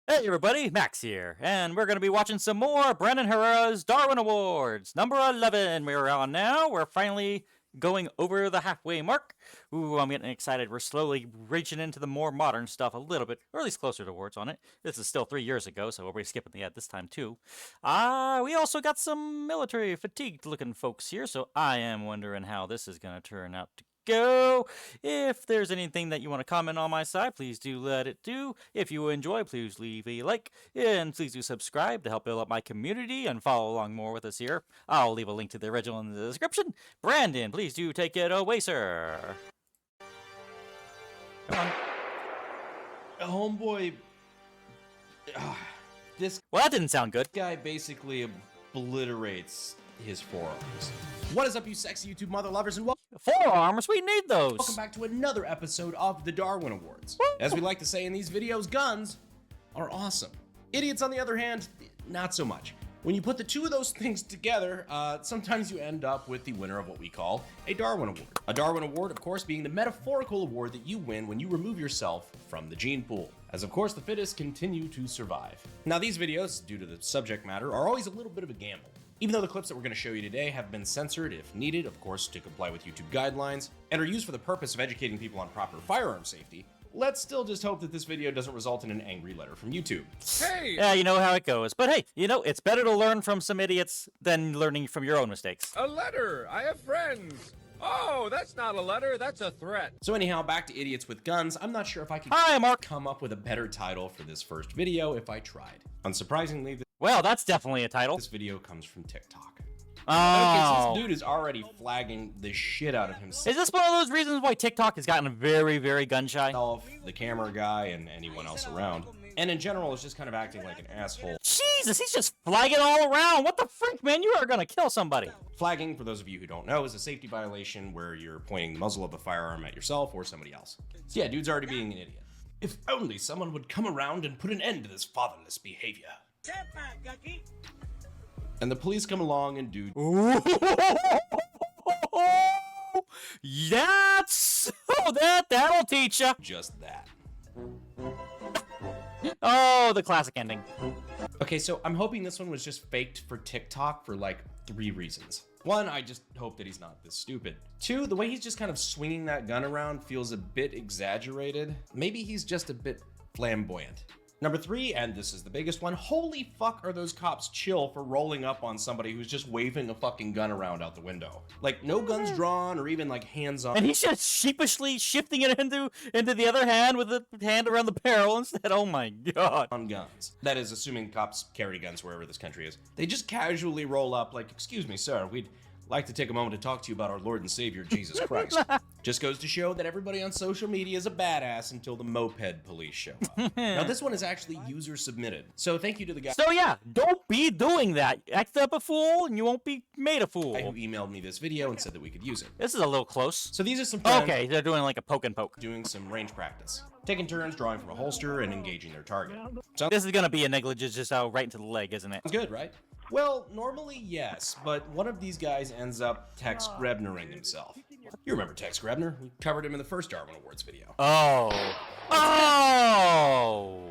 Hey everybody, Max here, and we're going to be watching some more Brandon Herrera's Darwin Awards, number 11 we're on now. We're finally going over the halfway mark. Ooh, I'm getting excited. We're slowly reaching into the more modern stuff a little bit, or at least closer towards on it. This is still 3 years ago, so we're skipping the ad this time too. We also got some military fatigued looking folks here, so I am wondering how this is going to turn out to go. If there's anything that you want to comment on my side, please do let it do. If you enjoy, please leave a like, and please do subscribe to help build up my community and follow along more with us here. I'll leave a link to the original in the description. Brandon, please do take it away, sir. Come on. Homeboy, this Well, that didn't sound good. guy basically obliterates his forearms. What is up, you sexy YouTube mother lovers, and welcome Forearms, we need those. back to another episode of the Darwin Awards. As we like to say in these videos, guns are awesome. Idiots, on the other hand, not so much. When you put the two of those things together, sometimes you end up with the winner of what we call a Darwin Award. A Darwin Award, of course, being the metaphorical award that you win when you remove yourself from the gene pool, as of course the fittest continue to survive. Now these videos, due to the subject matter, are always a little bit of a gamble. Even though the clips that we're going to show you today have been censored if needed, of course, to comply with YouTube guidelines, and are used for the purpose of educating people on proper firearm safety, let's still just hope that this video doesn't result in an angry letter from YouTube. Hey! Yeah, you know how it goes. But hey, you know, it's better to learn from some idiots than learning from your own mistakes. A letter! I have friends! Oh, that's not a letter, that's a threat. So anyhow, back to idiots with guns. I'm not sure if I could Hi, Mark. come up with a better title for this first video if I tried. Unsurprisingly, Well, that's definitely a title. this video comes from TikTok. Okay, Oh. so this dude is already flagging the shit out of himself, Is this one of those reasons why TikTok has gotten very, very gun shy? the camera guy, and anyone else around. And in general, is just kind of acting like an asshole. Jesus, he's just flagging all around. What the frick, man? You are gonna kill somebody. Flagging, for those of you who don't know, is a safety violation where you're pointing the muzzle of a firearm at yourself or somebody else. So yeah, dude's already being an idiot. If only someone would come around and put an end to this fatherless behavior. And the police come along and do That'll teach ya. just that. Oh, the classic ending. Okay, so I'm hoping this one was just faked for TikTok for like 3 reasons. 1, I just hope that he's not this stupid. 2, the way he's just kind of swinging that gun around feels a bit exaggerated. Maybe he's just a bit flamboyant. Number 3, and this is the biggest one, holy fuck are those cops chill for rolling up on somebody who's just waving a fucking gun around out the window. Like, no guns drawn or even like hands on. And he's just sheepishly shifting it into the other hand with the hand around the barrel instead. Oh my god. On guns. That is, assuming cops carry guns wherever this country is. They just casually roll up like, excuse me, sir, we'd like to take a moment to talk to you about our Lord and Savior, Jesus Christ. Just goes to show that everybody on social media is a badass until the moped police show up. Now, this one is actually user submitted. So thank you to the guy So yeah, don't be doing that. Act up a fool and you won't be made a fool. who emailed me this video and said that we could use it. This is a little close. So these are some friends Okay, they're doing like a poke and poke. doing some range practice. Taking turns drawing from a holster and engaging their target. Sounds This is gonna be a negligence just out right into the leg, isn't it? good, right? Well, normally yes, but one of these guys ends up Tex Grebnering himself. You remember Tex Grebner? We covered him in the first Darwin Awards video. Oh. Oh.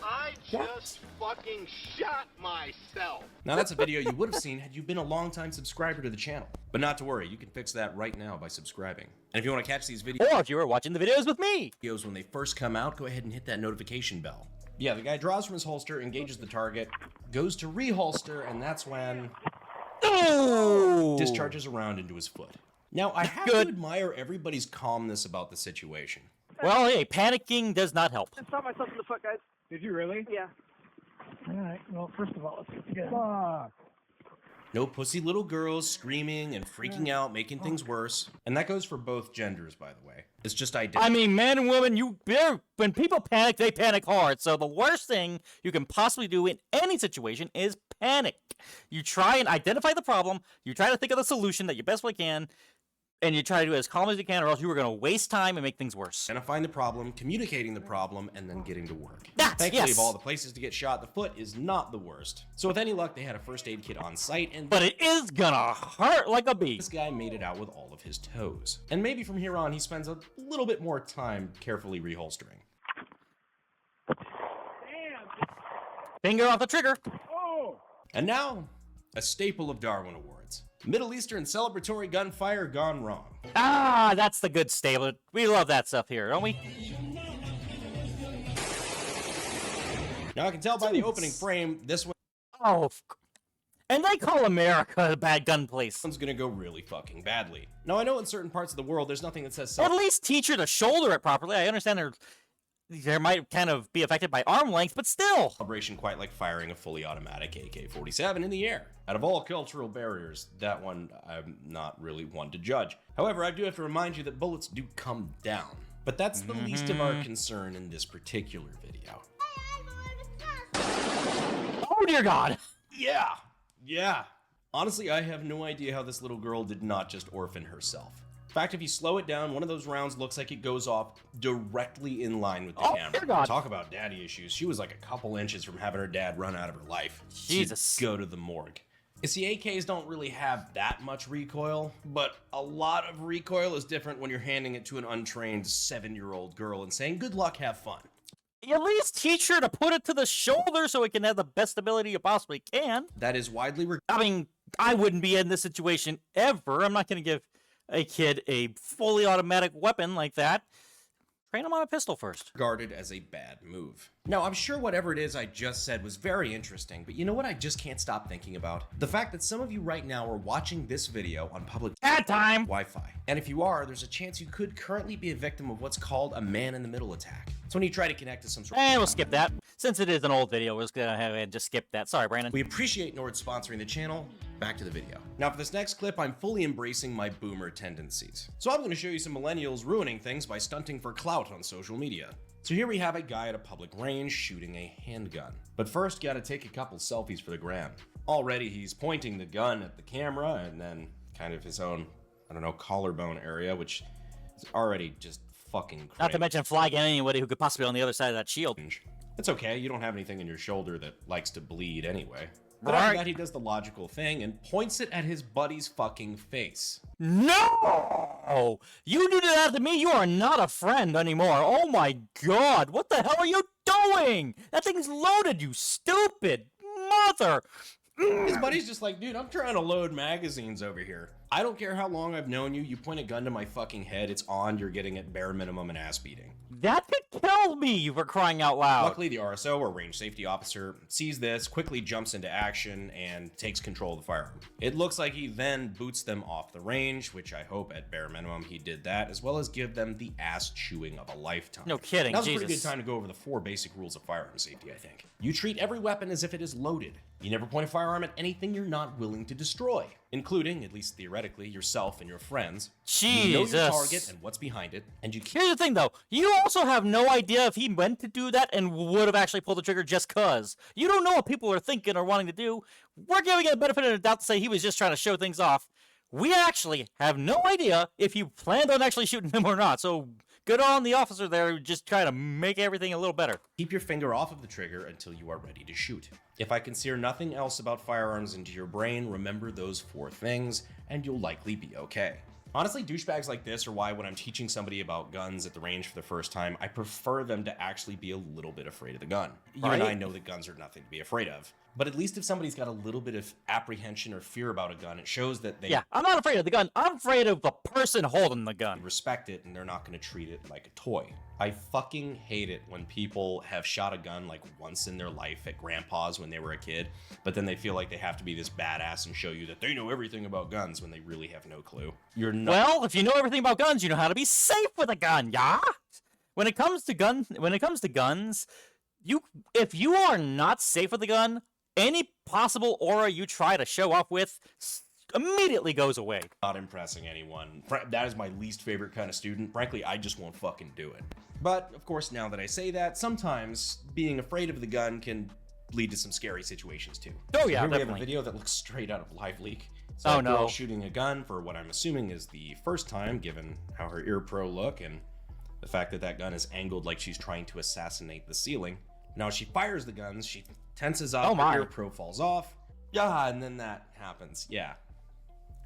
I just fucking shot myself. Now that's a video you would have seen had you been a longtime subscriber to the channel. But not to worry, you can fix that right now by subscribing. And if you want to catch these videos Or if you were watching the videos with me. when they first come out, go ahead and hit that notification bell. Yeah, the guy draws from his holster, engages the target, goes to reholster, and that's when Oh. discharges a round into his foot. Now, I have Good. to admire everybody's calmness about the situation. Well, hey, panicking does not help. Shot myself in the foot, guys. Did you really? Yeah. All right. Well, first of all, let's get together. Fuck. No pussy little girls screaming and freaking out, making things worse. And that goes for both genders, by the way. It's just identity. I mean, men and women, when people panic, they panic hard. So the worst thing you can possibly do in any situation is panic. You try and identify the problem, you try to think of the solution that you best way can, and you try to do it as calm as you can, or else you are going to waste time and make things worse. Identifying the problem, communicating the problem, and then getting to work. That, Thankfully, yes. of all the places to get shot, the foot is not the worst. So with any luck, they had a first aid kit on site, and But it is gonna hurt like a bee. this guy made it out with all of his toes. And maybe from here on, he spends a little bit more time carefully reholstering. Finger off the trigger. Oh! And now, a staple of Darwin Awards. Middle Eastern celebratory gunfire gone wrong. Ah, that's the good stable. We love that stuff here, don't we? Now I can tell by the opening frame, this Oh, and they call America a bad gun place. one's gonna go really fucking badly. Now I know in certain parts of the world there's nothing that says At least teach her to shoulder it properly. I understand there might kind of be affected by arm length, but still. celebration quite like firing a fully automatic AK-47 in the air. Out of all cultural barriers, that one I'm not really one to judge. However, I do have to remind you that bullets do come down. But that's the least of our concern in this particular video. Oh dear God. Yeah. Honestly, I have no idea how this little girl did not just orphan herself. In fact, if you slow it down, one of those rounds looks like it goes off directly in line with the camera. Dear God. Talk about daddy issues. She was like a couple inches from having her dad run out of her life. Jesus. To go to the morgue. You see, AKs don't really have that much recoil, but a lot of recoil is different when you're handing it to an untrained 7-year-old girl and saying, good luck, have fun. At least teach her to put it to the shoulder so it can have the best ability you possibly can. That is widely I mean, I wouldn't be in this situation ever. I'm not going to give a kid a fully automatic weapon like that. Train him on a pistol first. regarded as a bad move. Now, I'm sure whatever it is I just said was very interesting, but you know what I just can't stop thinking about? The fact that some of you right now are watching this video on public At time. Wi-Fi. And if you are, there's a chance you could currently be a victim of what's called a man-in-the-middle attack. It's when you try to connect to some sort And we'll skip that. Since it is an old video, we're just going to have and just skip that. Sorry, Brandon. We appreciate Nord sponsoring the channel. Back to the video. Now for this next clip, I'm fully embracing my boomer tendencies. So I'm going to show you some millennials ruining things by stunting for clout on social media. So here we have a guy at a public range shooting a handgun. But first, gotta take a couple selfies for the gram. Already he's pointing the gun at the camera and then kind of his own, I don't know, collarbone area, which is already just fucking crazy. Not to mention flagging anybody who could possibly be on the other side of that shield. It's okay, you don't have anything in your shoulder that likes to bleed anyway. But Right. after that, he does the logical thing and points it at his buddy's fucking face. No! You do that to me, you are not a friend anymore. Oh my God, what the hell are you doing? That thing's loaded, you stupid mother. His buddy's just like, dude, I'm trying to load magazines over here. I don't care how long I've known you, you point a gun to my fucking head, it's on, you're getting at bare minimum an ass beating. That could kill me for crying out loud. Luckily, the RSO, or range safety officer, sees this, quickly jumps into action, and takes control of the firearm. It looks like he then boots them off the range, which I hope at bare minimum he did that, as well as give them the ass chewing of a lifetime. No kidding, Now's a Jesus. pretty good time to go over the 4 basic rules of firearm safety, I think. You treat every weapon as if it is loaded. You never point a firearm at anything you're not willing to destroy, including, at least theoretically, yourself and your friends. You know your Jesus. target and what's behind it, and you keep Here's the thing, though. You also have no idea if he meant to do that and would have actually pulled the trigger just cause. You don't know what people are thinking or wanting to do. We're giving it a benefit of the doubt to say he was just trying to show things off. We actually have no idea if he planned on actually shooting him or not. So good on the officer there who just trying to make everything a little better. keep your finger off of the trigger until you are ready to shoot. If I can sear nothing else about firearms into your brain, remember those 4 things, and you'll likely be okay. Honestly, douchebags like this are why when I'm teaching somebody about guns at the range for the first time, I prefer them to actually be a little bit afraid of the gun. You and I know that guns are nothing to be afraid of, but at least if somebody's got a little bit of apprehension or fear about a gun, it shows that they Yeah, I'm not afraid of the gun. I'm afraid of the person holding the gun. respect it and they're not going to treat it like a toy. I fucking hate it when people have shot a gun like once in their life at grandpa's when they were a kid, but then they feel like they have to be this badass and show you that they know everything about guns when they really have no clue. You're not. Well, if you know everything about guns, you know how to be safe with a gun, yeah? When it comes to guns, if you are not safe with a gun, any possible aura you try to show off with immediately goes away. Not impressing anyone. That is my least favorite kind of student. Frankly, I just won't fucking do it. But, of course, now that I say that, sometimes being afraid of the gun can lead to some scary situations too. Oh, So yeah, here we have a definitely. video that looks straight out of Live Leak. It's Oh, a girl no. shooting a gun for what I'm assuming is the first time, given how her ear pro look and the fact that that gun is angled like she's trying to assassinate the ceiling. Now, as she fires the guns, she tenses up, Oh, my. her ear pro falls off. Yeah, and then that happens. Yeah.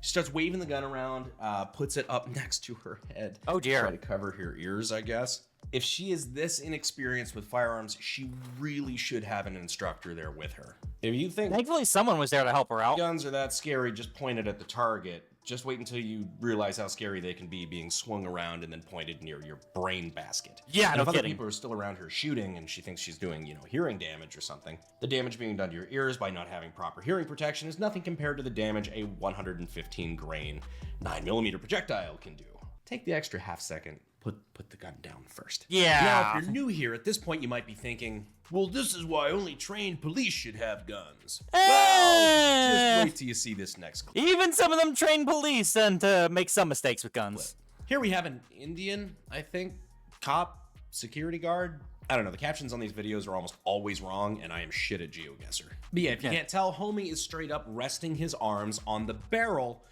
She starts waving the gun around, puts it up next to her head. Oh, dear. Try to cover her ears, I guess. If she is this inexperienced with firearms, she really should have an instructor there with her. If you think Thankfully, someone was there to help her out. guns are that scary, just pointed at the target. Just wait until you realize how scary they can be being swung around and then pointed near your brain basket. Yeah, and no if other kidding. people are still around her shooting and she thinks she's doing, hearing damage or something, the damage being done to your ears by not having proper hearing protection is nothing compared to the damage a 115 grain 9mm projectile can do. Take the extra half second. Put the gun down first. Yeah. Now, if you're new here, at this point you might be thinking, well, this is why only trained police should have guns. Well, just wait till you see this next clip. Even some of them trained police tend to make some mistakes with guns. Here we have an Indian, I think, cop, security guard. I don't know, the captions on these videos are almost always wrong, and I am shit at GeoGuessr. But yeah, if you can't tell, homie is straight up resting his arms on the barrel.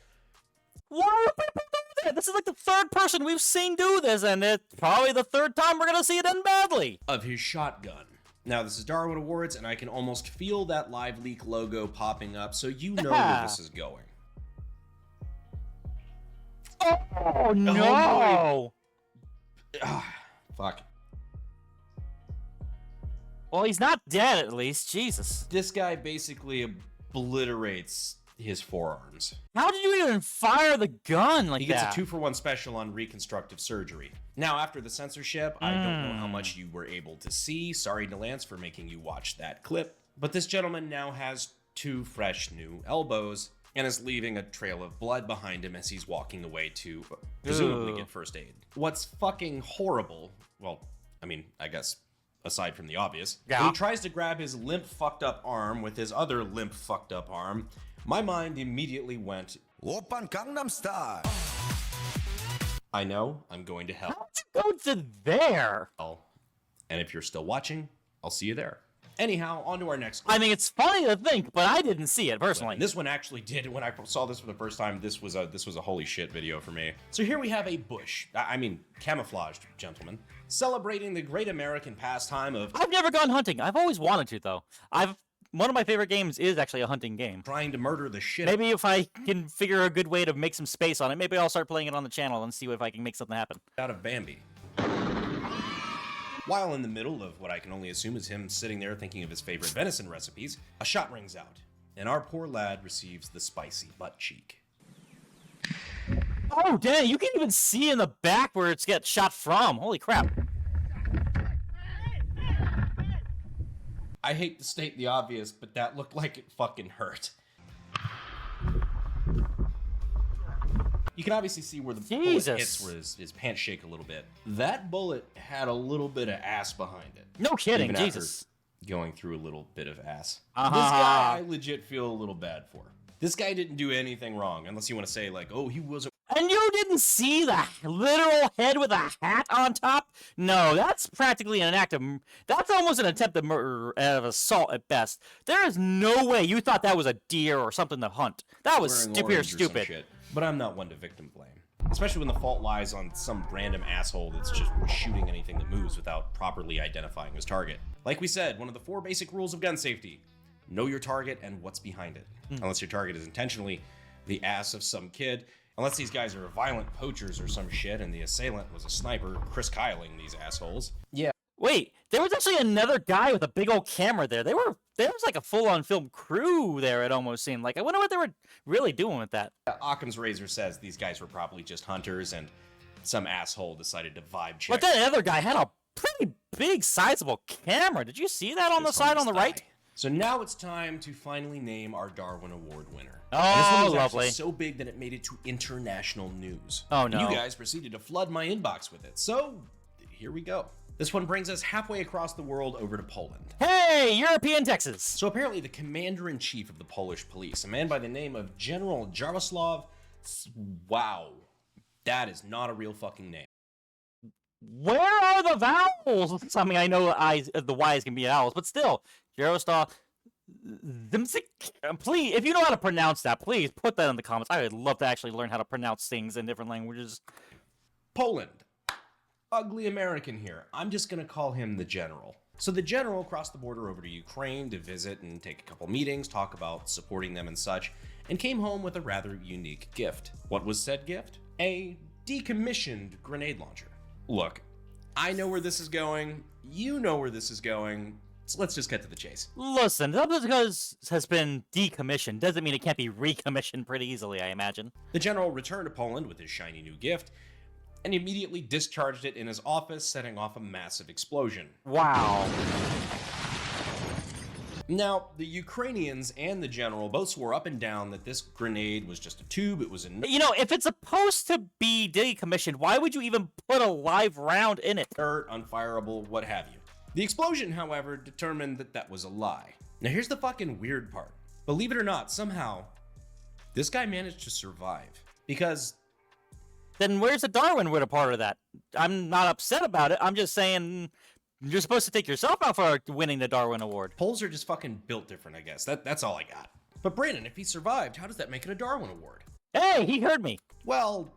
Why are people doing that? This is like the third person we've seen do this, and it's probably the third time we're gonna see it end badly. Of his shotgun. Now, this is Darwin Awards, and I can almost feel that Live Leak logo popping up, so you know where this is going. Oh no! Fuck. Well, he's not dead at least. Jesus. This guy basically obliterates his forearms. How did you even fire the gun like He gets that? a 2-for-1 special on reconstructive surgery. Now, after the censorship, I don't know how much you were able to see. Sorry to Lance for making you watch that clip. But this gentleman now has 2 fresh new elbows and is leaving a trail of blood behind him as he's walking away to presumably get first aid. What's fucking horrible, well, I mean, I guess aside from the obvious, when he tries to grab his limp fucked up arm with his other limp fucked up arm, my mind immediately went, Oppan Gangnam Style. I know I'm going to hell. How'd you go to there? And if you're still watching, I'll see you there. Anyhow, on to our next clip. I mean, it's funny to think, but I didn't see it personally. And this one actually did. When I saw this for the first time, this was a holy shit video for me. So here we have a bush, I mean camouflaged gentleman, celebrating the great American pastime of I've never gone hunting. I've always wanted to, though. One of my favorite games is actually a hunting game. trying to murder the shit Maybe if I can figure a good way to make some space on it, maybe I'll start playing it on the channel and see if I can make something happen. out of Bambi. While in the middle of what I can only assume is him sitting there thinking of his favorite venison recipes, a shot rings out, and our poor lad receives the spicy butt cheek. Oh, dang, you can even see in the back where it's get shot from. Holy crap. I hate to state the obvious, but that looked like it fucking hurt. You can obviously see where the bullet hits, where his pants shake a little bit. That bullet had a little bit of ass behind it. No kidding, Even Jesus. after going through a little bit of ass. Uh-huh. This guy, I legit feel a little bad for. This guy didn't do anything wrong, unless you want to say, like, oh, he wasn't. And you didn't see the literal head with a hat on top? No, that's practically an act of... That's almost an attempt at murder, of assault at best. There is no way you thought that was a deer or something to hunt. That was wearing stupid or orange or some stupid. shit. But I'm not one to victim blame. Especially when the fault lies on some random asshole that's just shooting anything that moves without properly identifying his target. Like we said, one of the 4 basic rules of gun safety. Know your target and what's behind it. Unless your target is intentionally the ass of some kid. Unless these guys are violent poachers or some shit and the assailant was a sniper Chris Kyling these assholes. Yeah. Wait, there was actually another guy with a big old camera there. There was like a full-on film crew there, it almost seemed like. I wonder what they were really doing with that. Occam's razor says these guys were probably just hunters and some asshole decided to vibe check. But that other guy had a pretty big, sizable camera. Did you see that on the side on the right? So now it's time to finally name our Darwin Award winner. Oh, And this one was lovely. actually so big that it made it to international news. Oh, And no. you guys proceeded to flood my inbox with it. So here we go. This one brings us halfway across the world over to Poland. Hey, European Texas. So apparently the commander-in-chief of the Polish police, a man by the name of General Jarosław, wow, that is not a real fucking name. Where are the vowels? I mean, I know the Y's can be vowels, but still, Jaroslav. Please, if you know how to pronounce that, please put that in the comments. I would love to actually learn how to pronounce things in different languages. Poland. Ugly American here. I'm just gonna call him the general. So the general crossed the border over to Ukraine to visit and take a couple meetings, talk about supporting them and such, and came home with a rather unique gift. What was said gift? A decommissioned grenade launcher. Look, I know where this is going. You know where this is going. So let's just get to the chase. Listen, just because it has been decommissioned doesn't mean it can't be recommissioned pretty easily, I imagine. The general returned to Poland with his shiny new gift and immediately discharged it in his office, setting off a massive explosion. Wow. Now, the Ukrainians and the general both swore up and down that this grenade was just a tube, it was a You know, if it's supposed to be decommissioned, why would you even put a live round in it? inert, unfireable, what have you. The explosion, however, determined that that was a lie. Now here's the fucking weird part. Believe it or not, somehow, this guy managed to survive. Because Then where's the Darwin Award a part of that? I'm not upset about it. I'm just saying you're supposed to take yourself out for winning the Darwin Award. Poles are just fucking built different, I guess. That's all I got. But Brandon, if he survived, how does that make it a Darwin Award? Hey, he heard me. Well,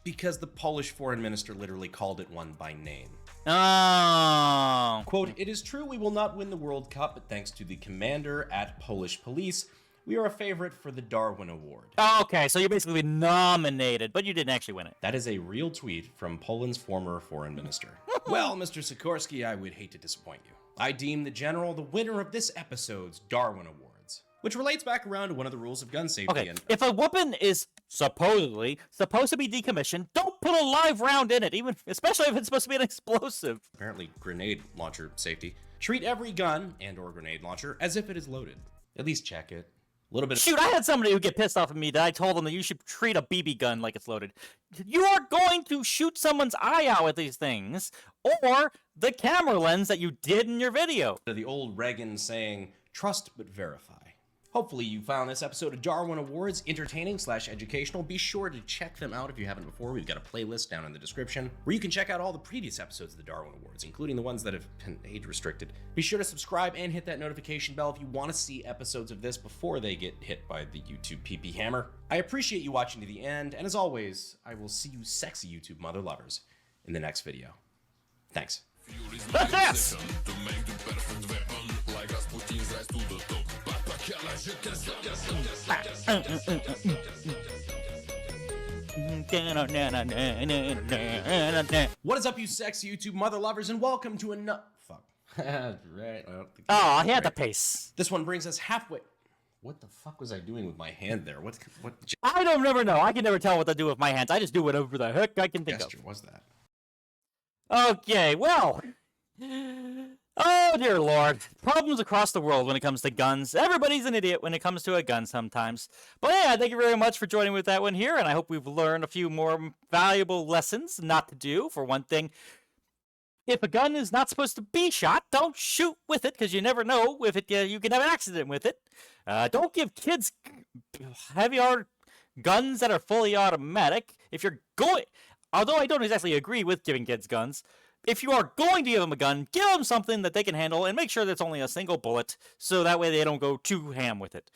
because the Polish foreign minister literally called it one by name. Oh. Quote, "It is true we will not win the World Cup, but thanks to the commander at Polish police, we are a favorite for the Darwin Award." Okay, so you're basically nominated, but you didn't actually win it. That is a real tweet from Poland's former foreign minister. Well, Mr. Sikorsky, I would hate to disappoint you. I deem the general the winner of this episode's Darwin Awards, which relates back around to one of the rules of gun safety. Okay, And if a weapon is supposedly supposed to be decommissioned, don't put a live round in it, even especially if it's supposed to be an explosive. apparently grenade launcher safety, treat every gun and or grenade launcher as if it is loaded. At least check it. A little bit of Shoot, I had somebody who get pissed off at me that I told them that you should treat a BB gun like it's loaded. You are going to shoot someone's eye out with these things, or the camera lens that you did in your video. the old Reagan saying, trust but verify. Hopefully you found this episode of Darwin Awards entertaining/educational. Be sure to check them out if you haven't before. We've got a playlist down in the description where you can check out all the previous episodes of the Darwin Awards, including the ones that have been age restricted. Be sure to subscribe and hit that notification bell if you want to see episodes of this before they get hit by the YouTube PP hammer. I appreciate you watching to the end, and as always, I will see you sexy YouTube mother lovers in the next video. Thanks. Yes! What is up, you sexy YouTube mother lovers, and welcome to another... Fuck. Right. Oh, I had the pace. This one brings us halfway... What the fuck was I doing with my hand there? What I don't never know. I can never tell what to do with my hands. I just do whatever the heck I can think gesture was that? of. Okay, well. Oh, dear Lord. Problems across the world when it comes to guns. Everybody's an idiot when it comes to a gun sometimes. But yeah, thank you very much for joining with that one here, and I hope we've learned a few more valuable lessons not to do. For one thing, if a gun is not supposed to be shot, don't shoot with it, because you never know if it you can have an accident with it. Don't give kids heavy guns that are fully automatic. If you're going... Although I don't exactly agree with giving kids guns, if you are going to give them a gun, give them something that they can handle and make sure that it's only a single bullet, so that way they don't go too ham with it.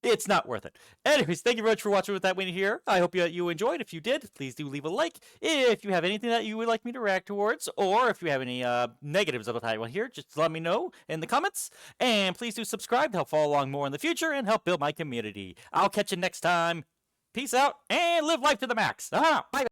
It's not worth it. Anyways, thank you very much for watching with that one here. I hope you enjoyed. If you did, please do leave a like. If you have anything that you would like me to react towards, or if you have any negatives of the title here, just let me know in the comments. And please do subscribe to help follow along more in the future and help build my community. I'll catch you next time. Peace out and live life to the max. Bye.